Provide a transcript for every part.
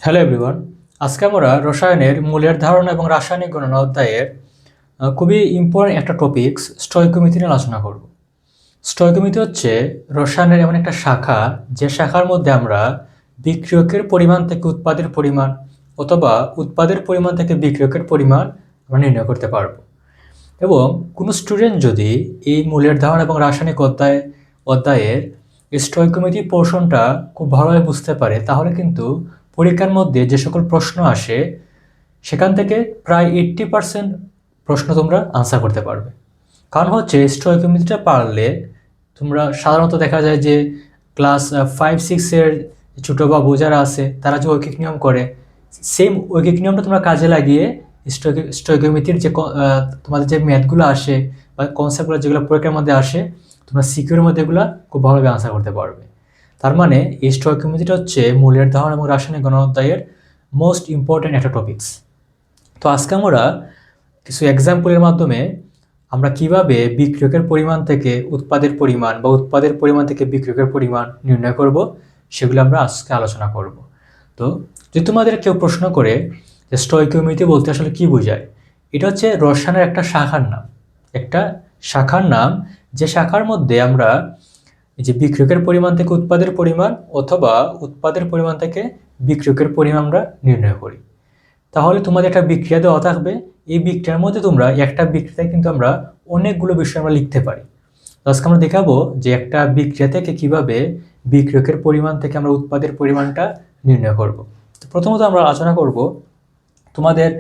Hello everyone. আজকে আমরা রসায়নের মূলের ধারণা এবং রাসায়নিক গণনা অধ্যায়ের খুবই ইম্পর্টেন্ট একটা টপিকস স্টয়কিওমেট্রি নিয়ে আলোচনা করব। স্টয়কিওমেট্রি হচ্ছে রসায়নের এমন একটা শাখা, যে শাখার মধ্যে আমরা বিক্রিয়কের পরিমাণ থেকে উৎপাদের পরিমাণ অথবা উৎপাদের পরিমাণ থেকে বিক্রিয়কের পরিমাণ আমরা নির্ণয় করতে পারব। এবং কোনো স্টুডেন্ট যদি এই মূলের ধারণা এবং রাসায়নিক অধ্যায়ের স্টয়কিওমেট্রি পোর্শনটা খুব ভালোভাবে বুঝতে পারে, তাহলে কিন্তু পরীক্ষার মধ্যে যে সকল প্রশ্ন আসে সেখান থেকে প্রায় 80% প্রশ্ন তোমরা আনসার করতে পারবে। কারণ হচ্ছে স্টয়কিওমেট্রিটা পারলে তোমরা সাধারণত দেখা যায় যে ক্লাস 5-6-এর ছোটো বাবু যারা আছে তারা যে ঐকিক নিয়ম করে, সেম ঐকিক নিয়মটা তোমরা কাজে লাগিয়ে স্টয়কিওমেট্রির যে তোমাদের যে ম্যাথগুলো আসে বা কনসেপ্টগুলো যেগুলো পরীক্ষার মধ্যে আসে, তোমরা সিকিউর মধ্যে এগুলো খুব ভালোভাবে আনসার করতে পারবে। তার মানে এই স্টয়কিওমেট্রিটা হচ্ছে মূলের ধারণা এবং রাসায়নিক গণনা অধ্যায়ের মোস্ট ইম্পর্ট্যান্ট একটা টপিকস। তো আজকে আমরা কিছু এক্সাম্পলের মাধ্যমে আমরা কিভাবে বিক্রিয়কের পরিমাণ থেকে উৎপাদের পরিমাণ বা উৎপাদের পরিমাণ থেকে বিক্রিয়কের পরিমাণ নির্ণয় করব, সেগুলো আমরা আজকে আলোচনা করব। তো যদি তোমাদের কেউ প্রশ্ন করে যে স্টয়কিওমেট্রি বলতে আসলে কি বোঝায়, এটা হচ্ছে রসায়নের একটা শাখার নাম, একটা শাখার নাম, যে শাখার মধ্যে আমরা এই যে বিক্রিয়কের পরিমাণ থেকে উৎপাদের পরিমাণ অথবা উৎপাদের পরিমাণ থেকে বিক্রিয়কের পরিমাণ আমরা নির্ণয় করি। তাহলে তোমাদের একটা বিক্রিয়া দেওয়া থাকবে, এই বিক্রিয়ার মধ্যে তোমরা একটা বিক্রিয়ায় কিন্তু আমরা অনেকগুলো বিষয় আমরা লিখতে পারি। তো আজকে আমরা দেখাবো যে একটা বিক্রিয়া থেকে কিভাবে বিক্রিয়কের পরিমাণ থেকে আমরা উৎপাদের পরিমাণটা নির্ণয় করব। তো প্রথমত আমরা আলোচনা করব তোমাদের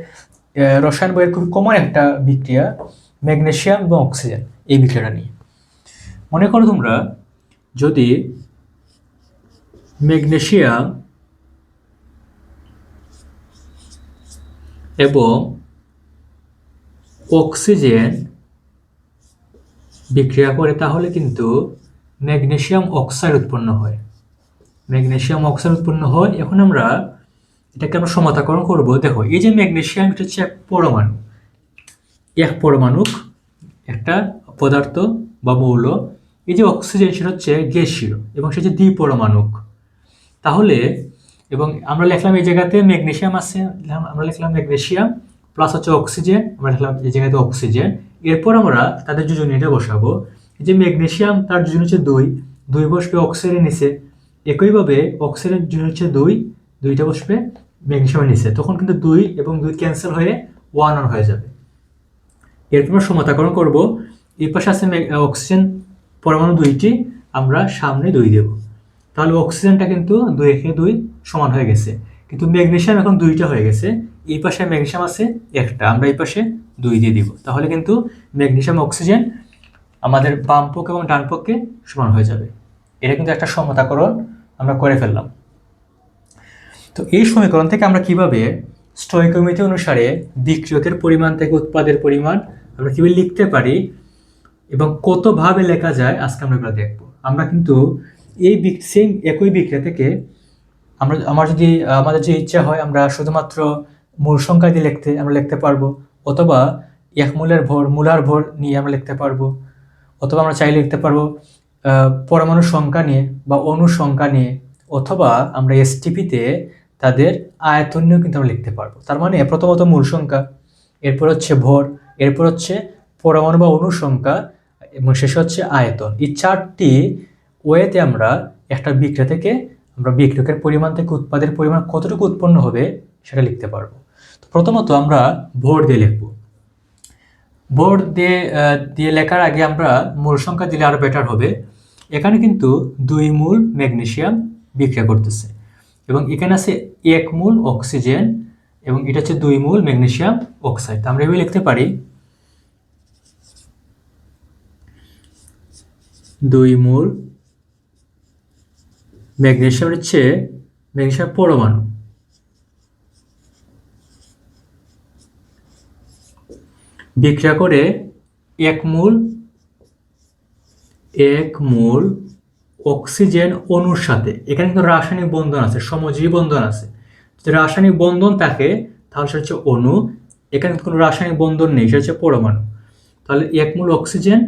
রসায়ন বইয়ের খুব কমন একটা বিক্রিয়া ম্যাগনেসিয়াম এবং অক্সিজেন, এই বিক্রিয়াটা নিয়ে। মনে করো তোমরা যদি ম্যাগনেসিয়াম এবং অক্সিজেন বিক্রিয়া করে, তাহলে কিন্তু ম্যাগনেসিয়াম অক্সাইড উৎপন্ন হয়। ম্যাগনেসিয়াম অক্সাইড উৎপন্ন হয়। এখন আমরা এটাকে আমরা সমতাকরণ করব। দেখো, এই যে ম্যাগনেসিয়াম, এটা হচ্ছে এক পরমাণুক একটা পদার্থ বা মৌল। এই যে অক্সিজেন, সেটা হচ্ছে গ্যাসীয় এবং সেটা হচ্ছে দ্বিপরমাণুক। তাহলে এবং আমরা লিখলাম এই জায়গাতে ম্যাগনেসিয়াম আছে, আমরা লিখলাম ম্যাগনেসিয়াম প্লাস হচ্ছে অক্সিজেন, আমরা লিখলাম এই জায়গাতে অক্সিজেন। এরপর আমরা তাদের যোজনীয়টা বসাবো। এই যে ম্যাগনেসিয়াম, তার যোজন হচ্ছে 2, 2 বসবে অক্সিজেনের নিচে। একইভাবে অক্সিজেনের যোজন হচ্ছে 2, 2টা বসবে ম্যাগনেসিয়ামের নিচে। তখন কিন্তু 2 এবং 2 ক্যান্সেল হয়ে 1 হয়ে যাবে। এরপর আমরা সমতাকরণ করব। এই পাশে আছে অক্সিজেন পরমাণু 2টি, আমরা সামনে 2 দেব। তাহলে অক্সিজেনটা কিন্তু 2 সমান হয়ে গেছে, কিন্তু ম্যাগনেসিয়াম এখন 2টা হয়ে গেছে। এই পাশে ম্যাগনেসিয়াম আছে একটা, আমরা এই পাশে 2 দিয়ে দিব। তাহলে কিন্তু ম্যাগনেসিয়াম অক্সিজেন আমাদের বাম পক্ষ এবং ডান পক্ষে সমান হয়ে যাবে। এটা কিন্তু একটা সমতাকরণ আমরা করে ফেললাম। তো এই সমীকরণ থেকে আমরা কিভাবে স্টয়কিওমেট্রি অনুসারে বিক্রিয়কের পরিমাণ থেকে উৎপাদের পরিমাণ আমরা কিভাবে লিখতে পারি এবং কতভাবে লেখা যায়, আজকে আমরা এগুলো দেখবো। আমরা কিন্তু এই সেম একই বিক্রিয়া থেকে আমাদের যে ইচ্ছা হয়, আমরা শুধুমাত্র মূল সংখ্যা দিয়ে আমরা লিখতে পারবো, অথবা এক মূলার ভর নিয়ে আমরা লিখতে পারবো, অথবা আমরা চাইলে লিখতে পারবো পরমাণু সংখ্যা নিয়ে বা অণু সংখ্যা নিয়ে, অথবা আমরা এসটিপিতে তাদের আয়তন নিয়েও কিন্তু আমরা লিখতে পারবো। তার মানে প্রথমত মূল সংখ্যা, এরপর হচ্ছে ভর, এরপর হচ্ছে পরমাণু বা অণু সংখ্যা, এবং শেষে হচ্ছে আয়তন। এই 4টি ওয়েতে আমরা একটা বিক্রিয়া থেকে আমরা বিক্রিয়কের পরিমাণ থেকে উৎপাদের পরিমাণ কতটুকু উৎপন্ন হবে সেটা লিখতে পারবো। তো প্রথমত আমরা ভর দিয়ে লিখব। ভর দিয়ে লেখার আগে আমরা মূল সংখ্যা দিলে আরো বেটার হবে। এখানে কিন্তু 2 মোল ম্যাগনেসিয়াম বিক্রিয়া করতেছে এবং এখানে আছে 1 মোল অক্সিজেন এবং এটা হচ্ছে 2 মোল ম্যাগনেসিয়াম অক্সাইড। আমরা এভাবে লিখতে পারি 2 মোল ম্যাগনেসিয়াম হচ্ছে ম্যাগনেসিয়াম পরমাণু, বিক্রিয়া করে 1 মোল অক্সিজেন অণুর সাথে। এখানে কিন্তু রাসায়নিক বন্ধন আছে, সমজীবী বন্ধন আছে। যদি রাসায়নিক বন্ধন থাকে তাহলে সেটা হচ্ছে অণু। এখানে কোনো রাসায়নিক বন্ধন নেই, সেটা হচ্ছে পরমাণু। তাহলে 1 মোল অক্সিজেন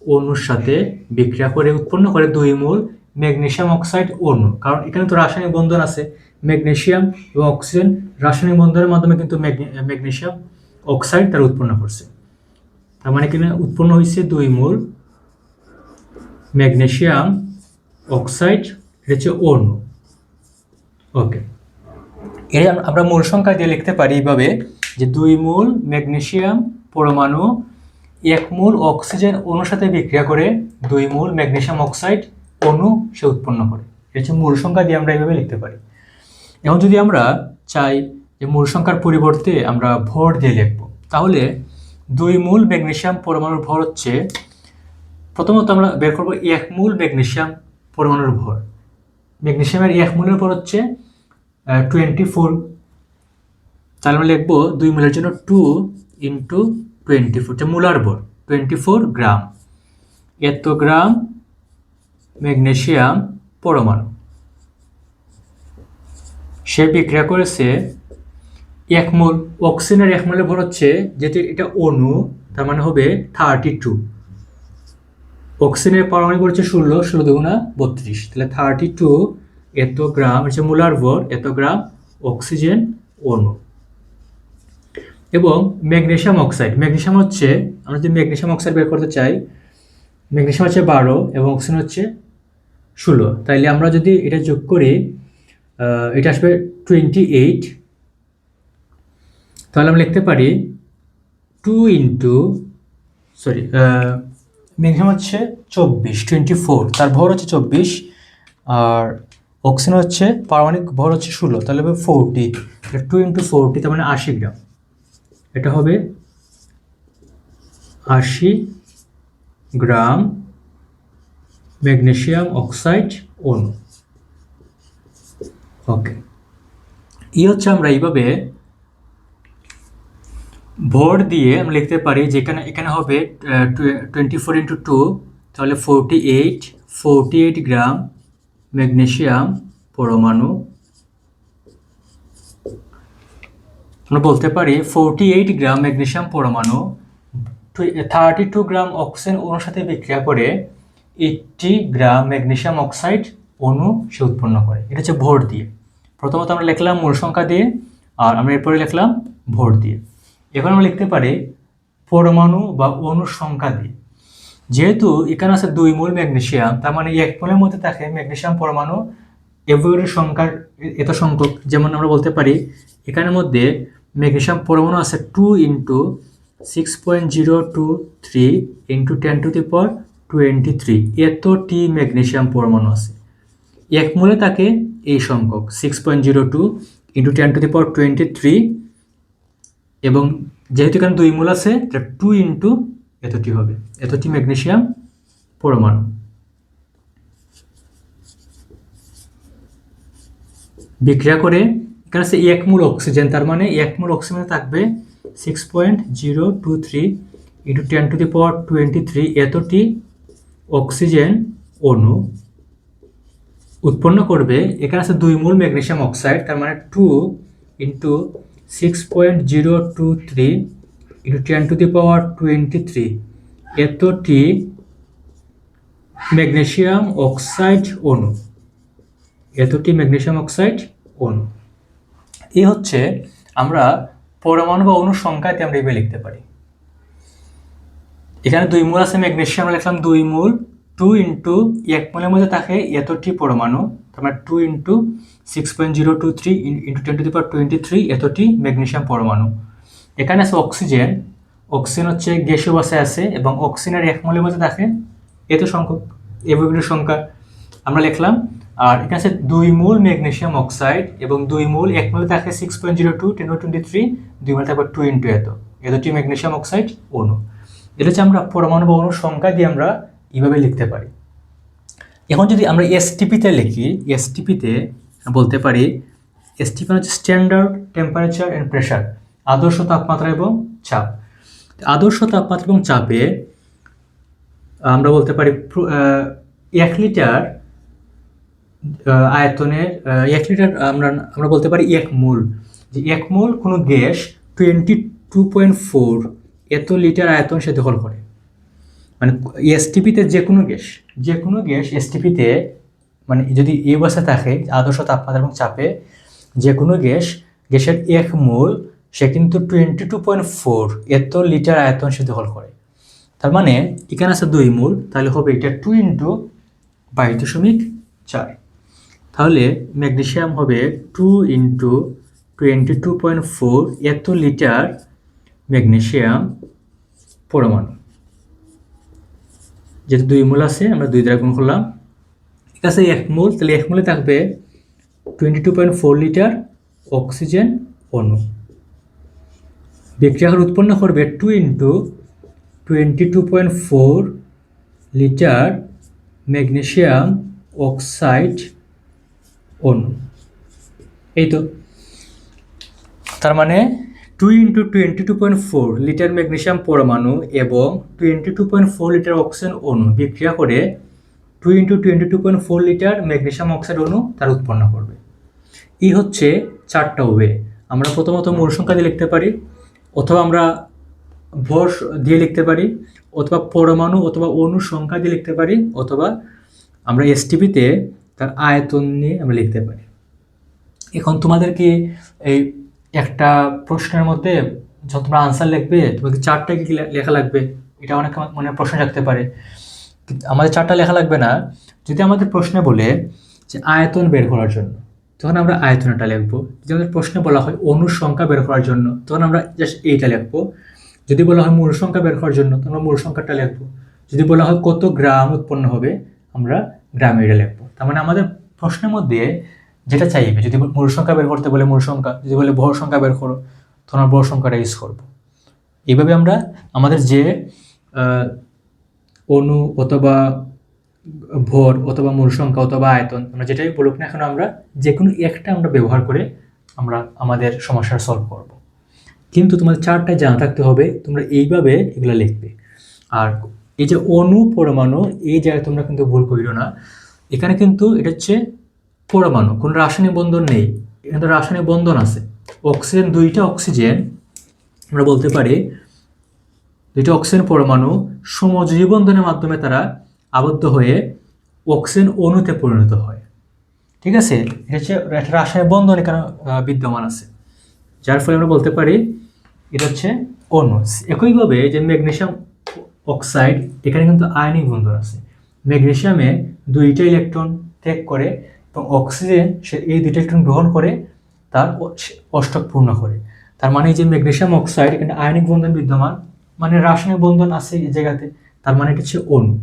অণুর সাথে বিক্রিয়া করে উৎপন্ন করে 2 মোল ম্যাগনেসিয়াম অক্সাইড অণু, কারণ এখানে তো রাসায়নিক বন্ধন আছে, ম্যাগনেসিয়াম এবং অক্সিজেন রাসায়নিক বন্ধনের মাধ্যমে কিন্তু ম্যাগনেসিয়াম অক্সাইড তার উৎপন্ন করছে। তার মানে কিনা উৎপন্ন হয়েছে 2 মোল ম্যাগনেসিয়াম অক্সাইড, এটা হচ্ছে অণু। ওকে, এর আমরা মূল সংখ্যা দিয়ে লিখতে পারি এইভাবে যে 2 মোল ম্যাগনেসিয়াম পরমাণু 1 মোল অক্সিজেন অণুর সাথে বিক্রিয়া করে 2 মোল ম্যাগনেসিয়াম অক্সাইড অণু সে উৎপন্ন করে। এটা হচ্ছে মূল সংখ্যা দিয়ে আমরা এইভাবে লিখতে পারি। এখন যদি আমরা চাই যে মূল সংখ্যার পরিবর্তে আমরা ভর দিয়ে লিখব, তাহলে 2 মোল ম্যাগনেসিয়াম পরমাণুর ভর হচ্ছে, প্রথমত আমরা বের করব 1 মোল ম্যাগনেসিয়াম পরমাণুর ভর। ম্যাগনেসিয়ামের 1 মোলের ভর হচ্ছে 24। তাহলে আমরা লিখব 2 মোলের জন্য 2 ইন্টু 24, যে মোলার ভর 24 গ্রাম। এত গ্রাম ম্যাগনেসিয়াম পরমাণু সে বিক্রিয়া করেছে 1 মোল। অক্সিজেনের 1 মোলের ভর হচ্ছে, যেহেতু এটা অণু তার মানে হবে 32। অক্সিজেনের পারমাণবিক ভর হচ্ছে 16, 16 দুগুণা 32, তাহলে 32 এত গ্রাম হচ্ছে মোলার ভর, এত গ্রাম অক্সিজেন অণু। এবং ম্যাগনেসিয়াম অক্সাইড, ম্যাগনেসিয়াম হচ্ছে, আমরা যদি ম্যাগনেসিয়াম অক্সাইড বের করতে চাই, ম্যাগনেসিয়াম হচ্ছে 12 এবং অক্সিজেন হচ্ছে 16, তাইলে আমরা যদি এটা যোগ করি এটা আসবে 28। তাহলে আমরা লিখতে পারি 2 ইন্টু ম্যাগনেসিয়াম হচ্ছে 24, তার ভর হচ্ছে 24, আর অক্সিজেন হচ্ছে পারমাণবিক ভর হচ্ছে 16, তাহলে হবে 40। 2 ইন্টু 40 তার মানে 80 গ্রাম। এটা হবে 80 গ্রাম ম্যাগনেসিয়াম অক্সাইড অণু। ওকে, হচ্ছে আমরা এইভাবে ভর দিয়ে আমরা লিখতে পারি, যেখানে এখানে হবে 24 ইন্টু 2, তাহলে 48 গ্রাম ম্যাগনেসিয়াম পরমাণু। আমরা বলতে পারি 48 গ্রাম ম্যাগনেসিয়াম পরমাণু 32 গ্রাম অক্সিজেন অণুর সাথে বিক্রিয়া করে 80 গ্রাম ম্যাগনেসিয়াম অক্সাইড অণু সে উৎপন্ন করে। এটা হচ্ছে ভর দিয়ে। প্রথমত আমরা লিখলাম মূল সংখ্যা দিয়ে, আর আমরা এরপরে লিখলাম ভর দিয়ে। এখন আমরা লিখতে পারি পরমাণু বা অণুর সংখ্যা দিয়ে। যেহেতু এখানে আছে 2 মোল ম্যাগনেসিয়াম, তার মানে 1 মোলের মধ্যে থাকে ম্যাগনেসিয়াম পরমাণু এভরির সংখ্যার এত সংখ্যক। যেমন আমরা বলতে পারি এখানের মধ্যে ম্যাগনেসিয়াম পরমাণু আছে 2 ইন্টু 6.023 ইন্টু 10⁻23, এতটি ম্যাগনেসিয়াম পরমাণু আছে। 1 মোলে থাকে এই সংখ্যক 6.02 ইন্টু 10⁻23, এবং যেহেতু এখানে 2 মোল আছে, 2 ইন্টু এতটি হবে, এতটি ম্যাগনেসিয়াম পরমাণু। বিক্রিয়া করে এখানে আছে 1 মোল অক্সিজেন, তার মানে 1 মোল অক্সিজেনে থাকবে 6.023 ইন্টু 10⁻23, এতটি অক্সিজেন অণু উৎপন্ন করবে। এখানে আছে 2 মোল ম্যাগনেসিয়াম অক্সাইড, তার মানে 2 ইন্টু 6.023 ইন্টু 10⁻23, এতটি ম্যাগনেসিয়াম অক্সাইড অণু, এতটি ম্যাগনেসিয়াম অক্সাইড অণু। এই হচ্ছে আমরা পরমাণু বা অণুর সংখ্যাতে আমরা এইভাবে লিখতে পারি। এখানে 2 মোল আছে ম্যাগনেসিয়াম, আমরা লিখলাম 2 মোল, 2 ইন্টু 1 মোলের মধ্যে থাকে এতটি পরমাণু, তার মানে 2 ইন্টু 6.023 ইন্টু 10⁻23, এতটি ম্যাগনেসিয়াম পরমাণু। এখানে আছে অক্সিজেন, অক্সিজেন হচ্ছে গ্যাসীয় অবস্থায় আছে এবং অক্সিজেনের 1 মোলের মধ্যে থাকে এত সংখ্যক, এভরির সংখ্যা আমরা লিখলাম। আর এখানে আছে 2 মোল ম্যাগনেসিয়াম অক্সাইড এবং 2 মোল, 1 মোলে থাকে 6.02 10⁻23, 2 মোলে থাকবে 2 ইন্টু এতটি ম্যাগনেসিয়াম অক্সাইড অণু। এটা হচ্ছে আমরা পরমাণু বা অণুর সংখ্যা দিয়ে আমরা এইভাবে লিখতে পারি। এখন যদি আমরা এসটিপিতে লিখি, এসটিপিতে বলতে পারি, এসটিপি হচ্ছে স্ট্যান্ডার্ড টেম্পারেচার অ্যান্ড প্রেশার, আদর্শ তাপমাত্রা এবং চাপ। আদর্শ তাপমাত্রা এবং চাপে আমরা বলতে পারি 1 লিটার আয়তনের 1 লিটার আমরা বলতে পারি 1 মোল, যে 1 মোল কোনো গ্যাস 22.4 এত লিটার আয়তন সে দখল করে। মানে এসটিপিতে যে কোনো গ্যাস এসটিপিতে মানে যদি এই অবস্থায় থাকে আদর্শ তাপমাত্রা এবং চাপে যে কোনো গ্যাসের 1 মোল সে কিন্তু 22.4 এত লিটার আয়তন সে দখল করে। তার মানে এখানে আছে 2 মোল, তাহলে হবে এটা 2 ইন্টু 22.4। তাহলে ম্যাগনেসিয়াম হবে 2 ইন্টু 22.4 এত লিটার ম্যাগনেসিয়াম পরমাণু। যেহেতু 2 মোল আছে আমরা 2 দ্বারা গুণ করলাম, ঠিক আছে 1 মোল, তাহলে 1 মোলে থাকবে 22.4 লিটার অক্সিজেন অণু। বিক্রিয়া উৎপন্ন করবে 2 ইন্টু 22.4 লিটার ম্যাগনেসিয়াম অক্সাইড অণু। এই তো, তার মানে 2 ইন্টু 22.4 লিটার ম্যাগনেসিয়াম পরমাণু এবং 22.4 লিটার অক্সিজেন অণু বিক্রিয়া করে 2 ইন্টু 22.4 লিটার ম্যাগনেসিয়াম অক্সাইড অণু তার উৎপন্ন করবে। এই হচ্ছে 4টা ওয়ে। আমরা প্রথমত মূল সংখ্যা দিয়ে লিখতে পারি, অথবা আমরা ভর দিয়ে লিখতে পারি, অথবা পরমাণু অথবা অণু সংখ্যা দিয়ে লিখতে পারি, অথবা আমরা এসটিপিতে তার আয়তন নিয়ে আমরা লিখতে পারি। এখন তোমাদেরকে এই একটা প্রশ্নের মধ্যে যখন তোমরা আনসার লিখবে তোমাকে 4টা কি লেখা লাগবে, এটা অনেক মনে প্রশ্ন রাখতে পারে। আমাদের 4টা লেখা লাগবে না। যদি আমাদের প্রশ্নে বলে যে আয়তন বের করার জন্য, তখন আমরা আয়তনটা লিখবো। যদি আমাদের প্রশ্নে বলা হয় অণুর সংখ্যা বের করার জন্য, তখন আমরা জাস্ট এইটা লিখবো। যদি বলা হয় মূল সংখ্যা বের করার জন্য, তখন আমরা মূল সংখ্যাটা লিখবো। যদি বলা হয় কত গ্রাম উৎপন্ন হবে, আমরা গ্রামে এটা লিখবো। তার মানে আমাদের প্রশ্নের মধ্যে যেটা চাইবে, যদি মূল সংখ্যা বের করতে বলে মূল সংখ্যা, যদি বলে ভর সংখ্যা বের করো, তখন আমরা ভর সংখ্যাটা ইউজ করবো। এইভাবে আমরা আমাদের যে অণু অথবা ভর অথবা মূল সংখ্যা অথবা আয়তন আমরা যেটাই বলুক না এখন, আমরা যে কোনো একটা আমরা ব্যবহার করে আমরা আমাদের সমস্যার সলভ করব। কিন্তু তোমাদের 4টায় জানা থাকতে হবে, তোমরা এইভাবে এগুলো লিখবে। আর এই যে অণু পরমাণু, এই জায়গায় তোমরা কিন্তু ভুল করিও না। এখানে কিন্তু এটা হচ্ছে পরমাণু, কোনো রাসায়নিক বন্ধন নেই, এখানে রাসায়নিক বন্ধন আছে। অক্সিজেন, 2টা অক্সিজেন আমরা বলতে পারি 2টা অক্সিজেন পরমাণু সমযোজী বন্ধনের মাধ্যমে তারা আবদ্ধ হয়ে অক্সিজেন অণুতে পরিণত হয়। ঠিক আছে, এটা হচ্ছে একটা রাসায়নিক বন্ধন এখানে বিদ্যমান আছে, যার ফলে আমরা বলতে পারি এটা হচ্ছে অণু। একইভাবে যে ম্যাগনেসিয়াম অক্সাইড, এখানে কিন্তু আয়নিক বন্ধন আছে। ম্যাগনেসিয়ামে 2টা ইলেকট্রন ত্যাগ করে এবং অক্সিজেন সে এই 2টা ইলেকট্রন গ্রহণ করে তার অষ্টক পূর্ণ করে। তার মানে যে ম্যাগনেসিয়াম অক্সাইড এখানে আয়নিক বন্ধন বিদ্যমান, মানে রাসায়নিক বন্ধন আছে এই জায়গাতে, তার মানে এটা হচ্ছে অণু।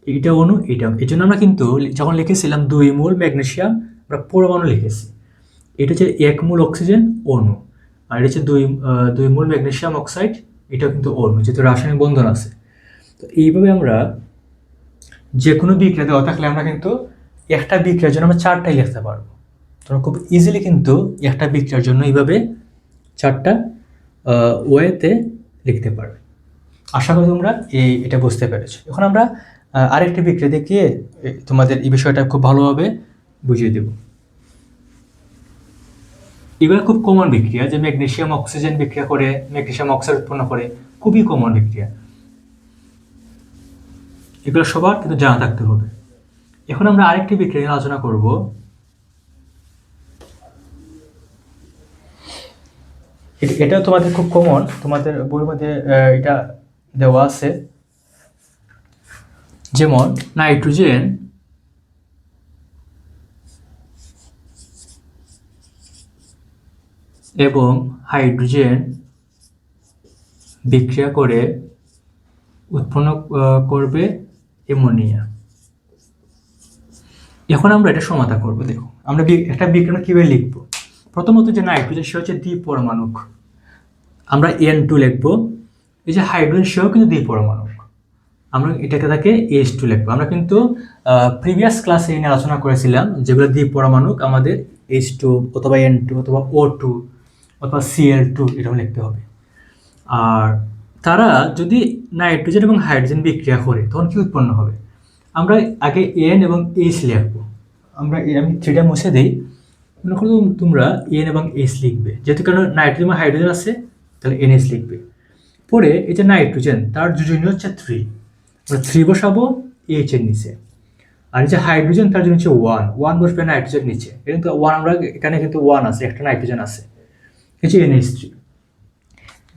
এটা অণু, এটা। এই জন্য আমরা কিন্তু যখন লিখেছিলাম 2 মোল ম্যাগনেসিয়াম, আমরা পরমাণু লিখেছি। এটা হচ্ছে 1 মোল অক্সিজেন অণু, আর এটা হচ্ছে 2 মোল ম্যাগনেসিয়াম অক্সাইড, এটাও কিন্তু অণু, যেহেতু রাসায়নিক বন্ধন আছে। তো এইভাবে আমরা যে কোনো বিক্রিয়া দেওয়া থাকলে আমরা কিন্তু একটা বিক্রিয়ার জন্য আমরা 4টাই লিখতে পারবো। তোমরা খুব ইজিলি কিন্তু একটা বিক্রিয়ার জন্য এইভাবে 4টা ওয়েতে লিখতে পারবে। আশা করি তোমরা এটা বুঝতে পেরেছো। এখন আমরা আরেকটি বিক্রিয়া দেখিয়ে তোমাদের এই বিষয়টা খুব ভালোভাবে বুঝিয়ে দেব। এগুলো খুব কমন বিক্রিয়া, যে ম্যাগনেসিয়াম অক্সিজেন বিক্রিয়া করে ম্যাগনেসিয়াম অক্সাইড উৎপন্ন করে, খুবই কমন বিক্রিয়া। এগুলো সবার কিন্তু জানা থাকতে হবে। এখন আমরা আরেকটি বিক্রিয়া নিয়ে আলোচনা করব। এটা তোমাদের খুব কমন, তোমাদের বইয়ের মধ্যে এটা দেওয়া আছে। যেমন নাইট্রোজেন এবং হাইড্রোজেন বিক্রিয়া করে উৎপন্ন করবে অ্যামোনিয়া। এখন আমরা এটা সমাধান করব। দেখো আমরা একটা বিক্রিয়া কিভাবে লিখব। প্রথমত যে নাইট্রোজেন সে হচ্ছে দ্বিপরমাণুক, আমরা N2 লিখব। এই যে হাইড্রোজেন সেও কিন্তু দ্বিপরমাণুক, আমরা এটাকে তাকে H2 লিখবো। আমরা কিন্তু প্রিভিয়াস ক্লাসে নিয়ে আলোচনা করেছিলাম যেগুলো দ্বিপরমাণুক আমাদের H2 অথবা N2 অথবা O2 অথবা Cl2 এরকম লিখতে হবে। আর তারা যদি নাইট্রোজেন এবং হাইড্রোজেন বিক্রিয়া করে তখন কি উৎপন্ন হবে, আমরা আগে N এবং H লিখবো। আমি 3টা মুছে দিই। মনে করো তোমরা N এবং H লিখবে, যেহেতু কারণ নাইট্রোজেন এবং হাইড্রোজেন আছে তাহলে NH লিখবে। পরে এই যে নাইট্রোজেন তার যোজনী হচ্ছে 3, আমরা 3 বসাবো H এর নিচে। আর এই যে হাইড্রোজেন তার জন্য হচ্ছে ওয়ান বসবে নাইট্রোজেন নিচে, কিন্তু ওয়ান আমরা এখানে কিন্তু ওয়ান আছে, একটা নাইট্রোজেন আছে, এই যে NH3।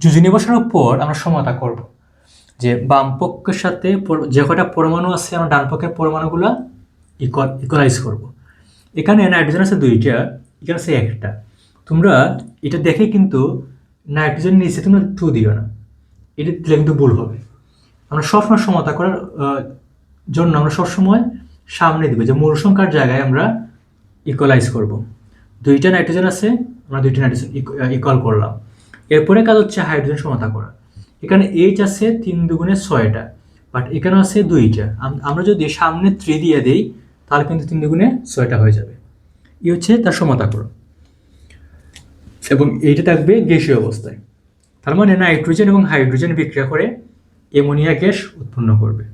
যোজনী বসানোর পর আমরা সমতা করব যে বাম পক্ষের সাথে যে কটা পরমাণু আছে আমরা ডান পক্ষের পরমাণুগুলো ইকুয়ালাইজ করব। এখানে নাইট্রোজেন আছে দুইটা, এখানে আছে একটা। তোমরা এটা দেখে কিন্তু নাইট্রোজেন নিচে তোমরা 2 দিও না, এটা দিলে কিন্তু ভুল হবে। আমরা সবসময় সমতা করার জন্য আমরা সবসময় সামনে দিব, যে মূল সংখ্যার জায়গায় আমরা ইকুয়ালাইজ করব। দুইটা নাইট্রোজেন আছে, আমরা দুইটা নাইট্রোজেন ইকুয়াল করলাম। এরপরে কাজ হচ্ছে হাইড্রোজেন সমতা করা। এখানে H আছে 3 দুগুণে 6টা, বাট এখানে আছে 2টা। আমরা যদি সামনে 3 দিয়ে দিই তাহলে কিন্তু 3 দুগুণে 6টা হয়ে যাবে। এই হচ্ছে তার সমতা করো, এবং এইটা থাকবে গ্যাসীয় অবস্থায়। তার মানে নাইট্রোজেন এবং হাইড্রোজেন বিক্রিয়া করে অ্যামোনিয়া গ্যাস উৎপন্ন করবে।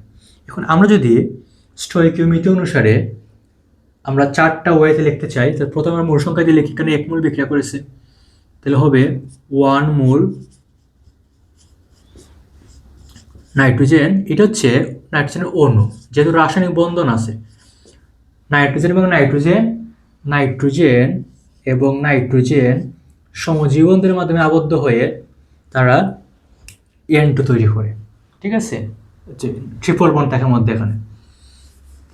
এখন আমরা যদি স্টয়কিওমেট্রি অনুসারে আমরা 4টা ওয়েতে লিখতে চাই, তাহলে প্রথমে আমরা মূল সংখ্যা দিয়ে লিখি, এখানে 1 মোল বিক্রিয়া করেছে, তাহলে হবে 1 মোল নাইট্রোজেন। এটা হচ্ছে নাইট্রোজেনের অণু, যেহেতু রাসায়নিক বন্ধন আছে নাইট্রোজেন এবং নাইট্রোজেন সমজীবনদের মাধ্যমে আবদ্ধ হয়ে তারা N2 তৈরি করে, ঠিক আছে, ট্রিপল বন্ড থাকে মধ্যে এখানে।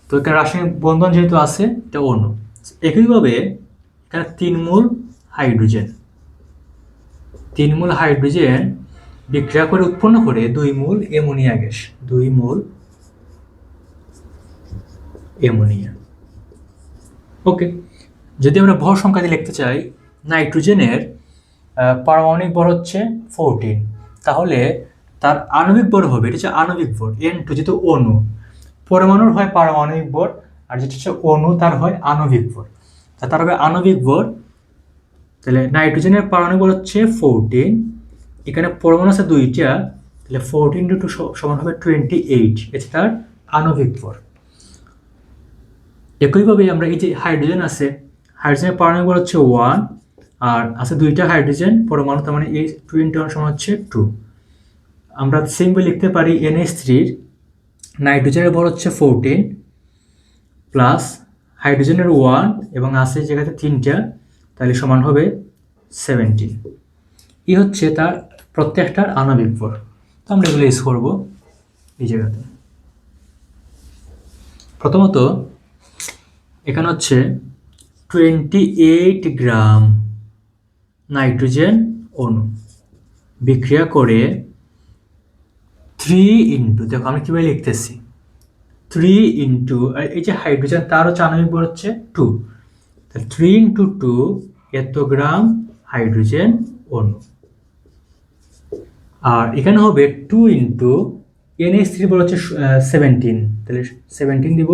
তো এখানে রাসায়নিক বন্ধন যেহেতু আছে এটা অণু। একইভাবে এখানে 3 মোল হাইড্রোজেন বিক্রিয়া করে উৎপন্ন করে 2 mole ammonia gas, 2 mole ammonia. Okay, যদি আমরা ভর সংখ্যা দিয়ে লিখতে চাই, নাইট্রোজেনের পারমাণবিক ভর হচ্ছে 14, তাহলে তার আণবিক ভর হবে, এটা হচ্ছে আণবিক ভর N2, যেহেতু অণু। পরমাণুর হয় পারমাণবিক ভর, আর যেটা হচ্ছে অণু তার হয় আণবিক ভর, তার হবে আণবিক ভর। তাহলে নাইট্রোজেনের পারমাণবিক ভর হচ্ছে 14, এখানে পরমাণু আছে 2টা, তাহলে 14 × 2 সমান হবে 28, এটা তার আণবিক ভর। একইভাবে আমরা এই যে হাইড্রোজেন আছে, হাইড্রোজেনের পারমাণবিক ভর হচ্ছে 1, আর আছে 2টা হাইড্রোজেন পরমাণু, তার মানে এই 21 সমান হচ্ছে 2। আমরা সিম্পল লিখতে পারি NH3-র নাইট্রোজেনের ভর হচ্ছে 14 প্লাস হাইড্রোজেনের 1 এবং আছে যেখানে 3টা, তাহলে সমান হবে 17। এই হচ্ছে তার প্রত্যেকটার আণবিক ভর। তো আমরা এগুলো ইউজ করবো এই জায়গাতে। প্রথমত এখানে হচ্ছে 28 গ্রাম নাইট্রোজেন অণু বিক্রিয়া করে 3 ইন্টু, দেখো আমি কীভাবে লিখতেছি, 3 ইন্টু, আর এই যে হাইড্রোজেন তার হচ্ছে আণবিক ভর হচ্ছে 2, তাহলে 3 ইন্টু 2 এত গ্রাম হাইড্রোজেন অণু। আর এখানে হবে 2 ইন্টু NH3 ভর হচ্ছে 17, তাহলে 17 দিব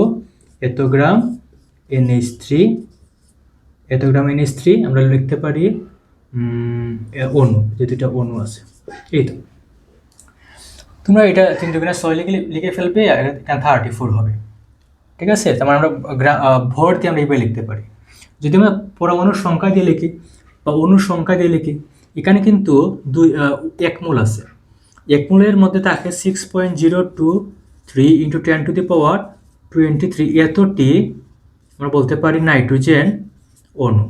এত গ্রাম NH3, আমরা লিখতে পারি অণু, যেহেতু এটা অণু আছে। এই তো তোমরা এটা 3 দুগুণে 6 লিখে ফেলবে, আর এটা 34 হবে, ঠিক আছে। তার মানে আমরা ভর দিয়ে আমরা এইভাবে লিখতে পারি। যদি আমরা পরমাণুর সংখ্যা দিয়ে লিখি বা অণুর সংখ্যা দিয়ে লিখি, এখানে কিন্তু 1 মোল আছে, 1 মোলের মধ্যে থাকে 6.023 × 10⁻23 এতটি আমরা বলতে পারি নাইট্রোজেন অণু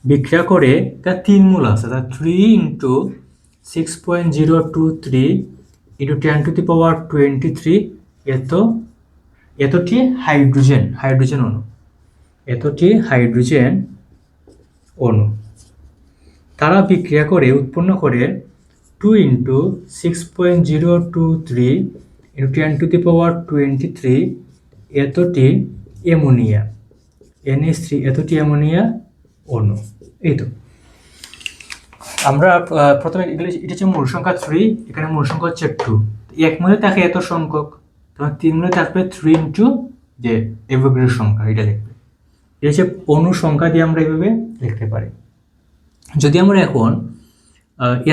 বিক্রিয়া করে, তার 3 মোল আছে, তার 3 × 6.023 × 10⁻23 এতটি হাইড্রোজেন অণু তারা বিক্রিয়া করে উৎপন্ন করে 2 × 6.023 × 10⁻23 এতটি অ্যামোনিয়া NH3, এতটি অ্যামোনিয়া অণু। এই তো আমরা প্রথমে এগুলো, এটা হচ্ছে মূল সংখ্যা 3, এখানে মূল সংখ্যা হচ্ছে 2, 1 মোলে থাকে এত সংখ্যক, তখন 3 মোলে থাকবে 3 ইন্টু যে অ্যাভোগাড্রো সংখ্যা, এটা লিখবে। এটা হচ্ছে অণু সংখ্যা দিয়ে আমরা এইভাবে লিখতে পারি। যদি আমরা এখন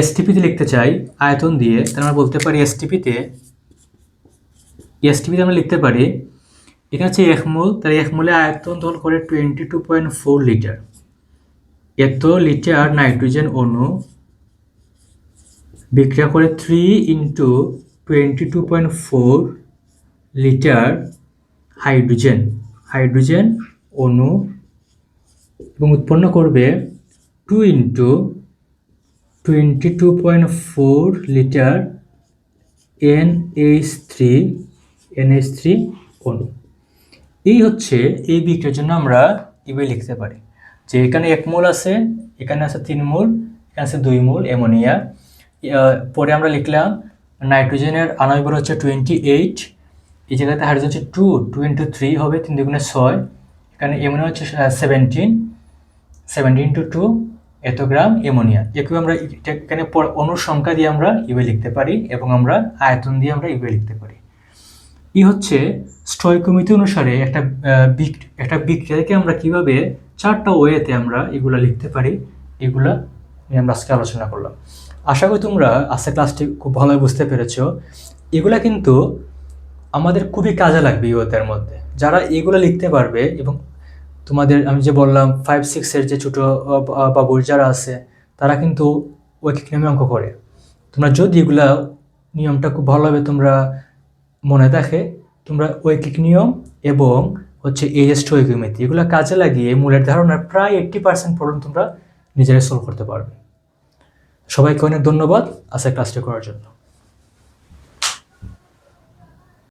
STP-তে লিখতে চাই আয়তন দিয়ে, তাহলে আমরা বলতে পারি STP-তে আমরা লিখতে পারি, এখানে হচ্ছে 1 মোল, তাহলে 1 মোলে আয়তন দখল করে 22.4 লিটার। এত লিটার নাইট্রোজেন অণু বিক্রিয়া করে 3 × 22.4 লিটার হাইড্রোজেন অণু এবং উৎপন্ন করবে 2 ইন্টু 22.4 লিটার NH3 অণু। এই বিক্রিয়ার জন্য আমরা এভাবে লিখতে পারি যে এখানে 1 মোল আছে, এখানে আছে 3 মোল, এখানে আছে 2 মোল অ্যামোনিয়া। পরে আমরা লিখলাম নাইট্রোজেনের আণবিক ভর হচ্ছে 28, এই জায়গাতে হাইড্রোজেন হচ্ছে 2 ইন্টু 3 হবে 3 দুগুণে 6, এখানে অ্যামোনিয়া হচ্ছে 17 ইন্টু 2 এত গ্রাম অ্যামোনিয়া। একইভাবে আমরা এখানে অণুর সংখ্যা দিয়ে আমরা এভাবে লিখতে পারি এবং আমরা আয়তন দিয়ে আমরা এভাবে লিখতে পারি। হচ্ছে স্টয়কোমেট্রি অনুসারে একটা বিক্রিয়া থেকে আমরা কিভাবে 4টা ওয়েতে আমরা এগুলা লিখতে পারি, এগুলা নিয়ে আমরা আজকে আলোচনা করলাম। আশা করি তোমরা আজকের ক্লাসটি খুব ভালোভাবে বুঝতে পেরেছো। এগুলা কিন্তু আমাদের খুবই কাজে লাগবে ইউতের মধ্যে। যারা এগুলো লিখতে পারবে এবং তোমাদের আমি যে বললাম 5-6 যে ছোটো বাবুর যারা আছে তারা কিন্তু ঐকিক নিয়মে অঙ্ক করে। তোমরা যদি এগুলা নিয়মটা খুব ভালোভাবে তোমরা মনে রাখে, তোমরা ঐকিক নিয়ম এবং এই স্টয়কিওমেট্রি এগুলো কাজে লাগিয়ে মূলের ধারণার প্রায় 80% প্রবলেম তোমরা নিজেরাই সলভ করতে পারবে। সবাইকে অনেক ধন্যবাদ আজকের ক্লাসটি করার জন্য।